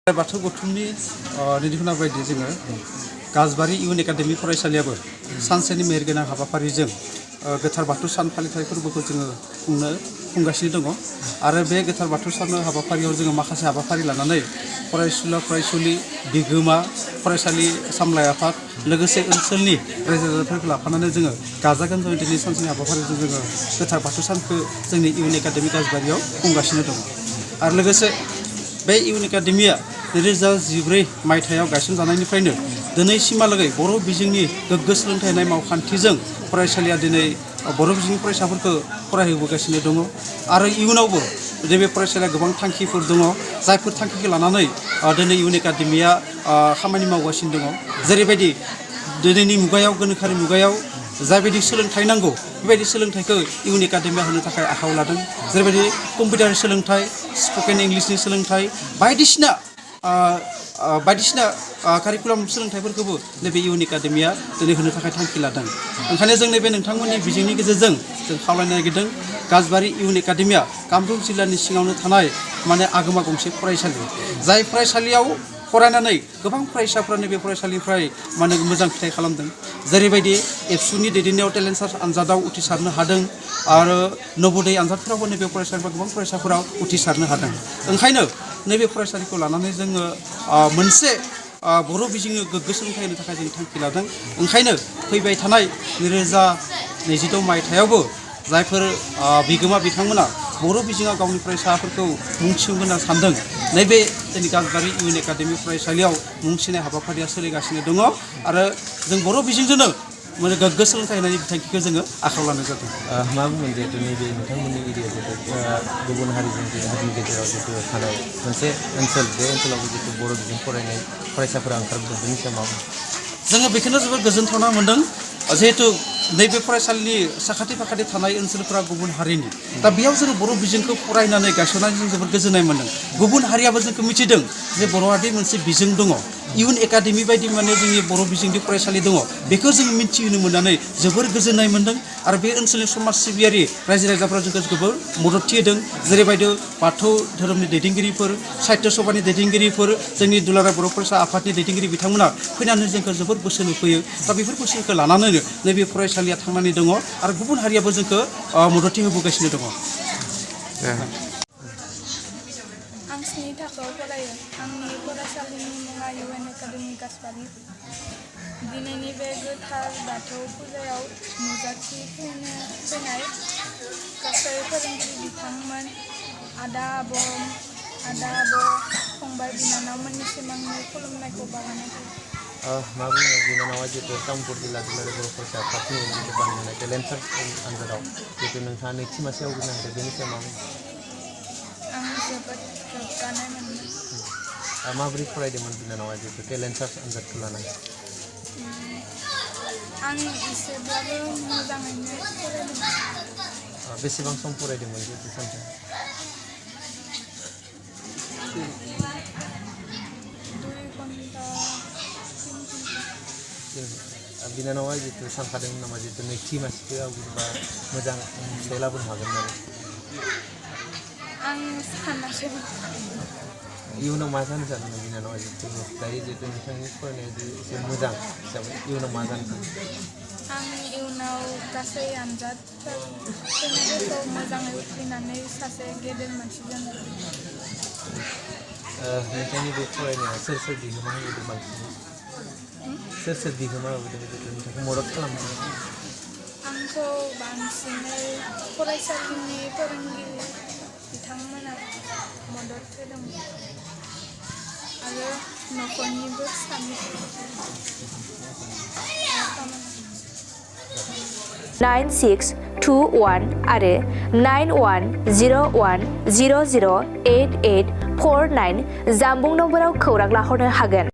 बाथौ गौथुमनि निदिखना बायदि जोङो गाजबारि इउन एकाडेमि फरायसालियाबो सानसेनि मेहेरगोनां हाबाफारिजों गोथार बाथौ सान फालिथाय फोरबोखौ जोङो खुंगासिनो दङ आरो बे गोथार बाथौ सान हाबाफारियाव जोङो माखासे हाबाफारि लानानै फरायसुला फरायसुलि बिगोमा फरायसालि सामलाय आफाद लोगोसे ओनसोलनि रायजो राजाफोरखौ लाफानानै जोङो गाजा गोमजायै दिनै सानसेनि हाबाफारिजों जोङो गोथार बाथौ सानखौ जोंनि इउन एकाडेमि गाजबारियाव खुंगासिनो दङ आरो लोगोसे बे इउन एकाडेमिया 2014 मायथाइयाव गायसनजानायनिफ्रायनो दिनैसिमहालागै बर' बिजोंनि गोग्गो सोलोंथाइ होनाय मावखान्थिजों फरायसालिया दिनै बर' बिजोंनि फरायसाफोरखौ फरायहोबोगासिनो दङ आरो इयुनावबो बे फरायसालिया गोबां थांखिफोर दङ जायफोर थांखिखौ लानानै दिनै इउन एकाडेमिया खामानि मावगासिनो दङ जेरैबायदि दिनैनि मुगायाव गोनोखोआरि मुगायाव जाबायदि सोलोंथाइ नांगौ बेबायदि सोलोंथाइखौ इउन एकाडेमिया होनो थाखाय आखायाव लादों जेरैबायदि कम्पिउटार सोलोंथाइ स्पकेन इंलिशनि सोलोंथाइ बायदिसिना कारिकुलाम सोलोंथाइफोरखौबो नैबे इउन एकाडेमिया दिनै होनो थाखाय थांखि लादों ओंखायनो जों नैबे नोंथांमोननि बिजोंनि गेजेरजों जों खावलायनो नागिरदों गाजबारि इउन एकाडेमिया कामरुप जिल्लानि सिङावनो थानाय माने आगोमा गंसे फरायसालि जाय फरायसालियाव फरायनानै गोबां फरायसाफ्रा नैबे फरायसालिनिफ्राय माने मोजां फिथाइ खालामदों जेरैबायदि एबसुनि दैदेननायाव टेलेन्ट सार्च आनजादाव उथ्रिसारनो हादों आरो नवोदय आनजादफोरावबो नैबे फरायसालिफ्रा गोबां फरायसाफोरा उथ्रिसारनो हादों ओंखायनो नैबे फरायसालिखौ लानानै जोङो मोनसे बर' बिजोंनि गोग्गो सोलोंथाइ होनो थाखाय जों थांखि लादों ओंखायनो फैबाय थानाय 2026 मायथाइयावबो जायफोर बिगोमा बिथांमोना बर' बिजोङाव गावनि फरायसाफोरखौ मुं थिसनहोनो सानदों नैबे जोंनि गाजबारि इउन एकाडेमि फरायसालियाव मुं थिसननाय हाबाफारिया सोलिगासिनो दङ आरो जों बर' बिजोंजोंनो माने गोग्गो सोलोंथाइ होनायनि बिथांखिखौ जोङो आखायाव लानाय जादों मा बुंगोन जिहेतु नैबे नोंथांमोननि एरिया जिहेतु गुबुन हारिजों हारिनि गेजेराव जिहेतु थानाय मोनसे ओनसोल बे ओनसोलावबो जिहेतु बर' बिजों फरायनाय फरायसाफोरा ओंखारबोदों बेनि सायाव मा जोङो बेखौनो जोबोद गोजोनथावना मोन्दों जिहेतु नैबे फरायसालिनि साखाथि फाखाथि थानाय ओनसोलफोरा गुबुन हारिनि दा बेयाव जोङो बर' बिजोंखौ फरायनानै गायसननानै जों जोबोद गोजोननाय मोन्दों गुबुन हारियाबो जोंखौ मिथिदों जे बर'हादि मोनसे बिजों दङ इउन एकाडेमि बायदि माने जोंनि बर' बिजोंनि फरायसालि दङ बेखौ जों मिथिहोनो मोननानै जोबोर गोजोननाय मोन्दों आरो बे ओनसोलनि समाज सिबियारि रायजो राजाफोरा जोंखौ जोबोर मददथि होदों जेरैबायदि बाथौ धोरोमनि दैदेनगिरिफोर साहित्य सभानि दैदेनगिरिफोर जोंनि दुलाराय बर' फरायसा आफादनि दैदेनगिरि बिथांमोना फैनानै जोंखौ जोबोर बोसोन होफैयो दा बेफोर बोसोनखौ लानानैनो नैबे फरायसालिया थांनानै दङ आरो गुबुन हारियाबो जोंखौ मददथि होबोगासिनो दङ आं 7 थाखोआव फरायो आंनि फरायसालिनि मुङा इउन एकाडेमि गाजबारि दिनैनि बे गोथार बाथौ फुजायाव नुजाथिफैनाय गासै फोरोंगिरि बिथांमोन आदा आब' फंबाय बिनानावमोननिसिम आंनि खुलुमनायखौ बावहरनाय जायो मा बुङो बिनानावा जिहेतु तामुलपुर जिल्ला दुलाराय बर' फरायसा आफादनि जिहेतु बानायनाय टेलेन्ट सार्च आनजादाव जिहेतु नोंथाङा नैथि मासियाव आवग्रिनो हादों बेनि सायाव मा बुङो आं जोबोद गोग्गानाय मोनदों माबोरै फरायदोंमोन बिनानावा जिहेतु टेलेन्ट सार्च आनजादखौ लानानै आं एसेब्लाबो मोजाङैनो फरायदोंमोन बेसेबां सम फरायदोंमोन जिहेतु सानसेयाव 2 घन्टा 3 घन्टा बिनानावा जिहेतु सानखादोंमोन नामा जिहेतु नैथि मासिखौ आवग्रिबा मोजां फिथाइ लाबोनो हागोन होननानै आं सानाखैमोन इयुनाव मा जानो सानदों बिनानावा जिहेतु दायो जिहेतु नोंथांनि फरायनाया एसे मोजां हिसाबै इयुनाव मा जानो सानदों आं इयुनाव गासै आनजादफोर फैनायफोरखौ मोजाङै उथ्रिनानै सासे गेदेर मानसि जानो नोंथांनि बे फरायनाया सोर बिहोमा होबोदों बांसिन सोर बिहोमा होबोदों जिहेतु नोंथांखौ मदद खालामदों आंखौ बांसिनै फरायसालिनि फोरोंगिरि बिथांमोना मदद होदोंमोन आरो न'खरनिबो सानै 9621 आरो 9101008849 जानबुं नम्बराव खौरां लाहरनो हागोन।